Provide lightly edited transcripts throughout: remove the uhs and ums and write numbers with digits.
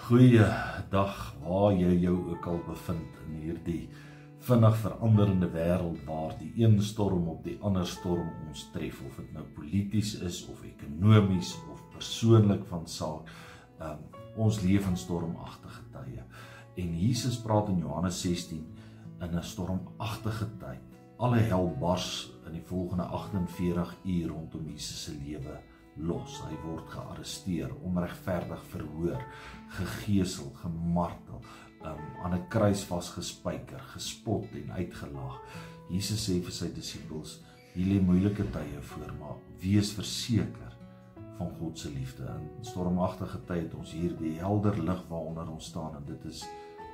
Goeiedag waar jy jou ook al bevind in hierdie vinnig veranderende wêreld waar die een storm op die ander storm ons tref, of dit nou polities is of ekonomies of persoonlik van saak. Ons leef in stormagtige tye. En Jesus praat in Johannes 16 in 'n stormagtige tyd. Alle hel bars in die volgende 48 uur rondom Jesus se lewe los. Hy word gearresteer, onregverdig verhoor, gegeesel, gemartel, aan 'n kruis vasgespijker, gespot en uitgelag. Jesus sê vir sy disippels, hier lê moeilike tye voor, maar wees verseker van God se liefde. In stormagtige tyd het ons hier die helder lig waaronder ons staan, en dit is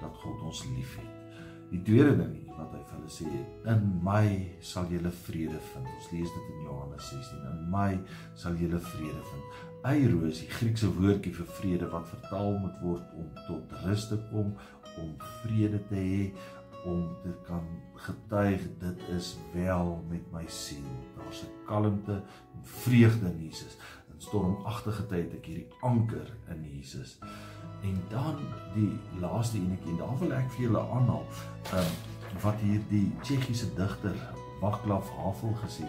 dat God ons liefhet. Die tweede ding wat hy vir hulle sê, in my sal julle vrede vind. Ons lees dit in Johannes 16, in my sal julle vrede vind. Eiro is die Griekse woordjie vir vrede wat vertaal moet word om tot rus te kom, om vrede te hê, om te kan getuig, dit is wel met my siel. Daar's 'n kalmte en vreugde in Jesus. In stormagtige tyd het ek hierdie anker in Jesus. En dan die laaste enetjie, en daar wil ek vir julle aanhaal, wat hier die Tsjechiese digter Václav Havel gesê.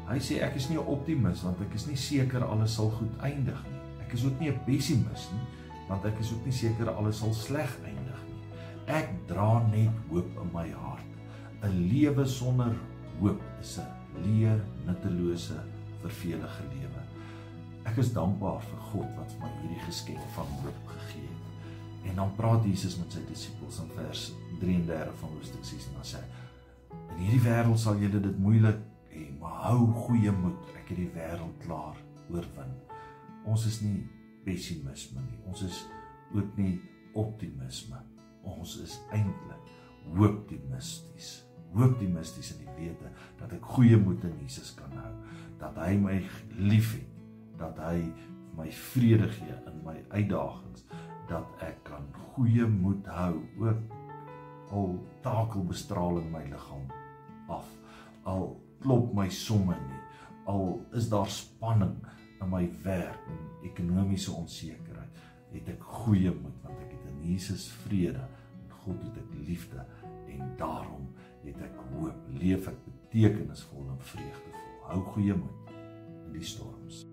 Hy sê, ek is nie 'n optimis, want ek is nie seker alles sal goed eindig nie. Ek is ook nie 'n pessimis nie, want ek is ook nie seker alles sal sleg eindig nie. Ek dra net hoop in my hart. 'n Lewe sonder hoop is 'n leer, nuttelose, vervelige lewe. Ek is dankbaar vir God wat vir my hierdie geskenk van hoop gegee het. En dan praat Jesus met sy disippels in vers 33 van hoofstuk 6, en dan sê hy, in hierdie wêreld sal julle dit moeilik hê, maar hou goeie moed, ek het die wêreld klaar oorwin. Ons is nie pessimisme nie, ons is ook nie optimisme, ons is eintlik hooptimisties in die wete dat ek goeie moed in Jesus kan hou, dat hy my liefhet, dat hy my vrede gee in my uitdagings, dat ek kan goeie moed hou, ook al takel bestraling my liggaam af, al klop my somme nie, al is daar spanning in my werk en ekonomiese onsekerheid, het ek goeie moed, want ek het in Jesus vrede, en God het ek liefde, en daarom het ek hoop, leef ek betekenisvol en vreugdevol. Hou goeie moed in die storms.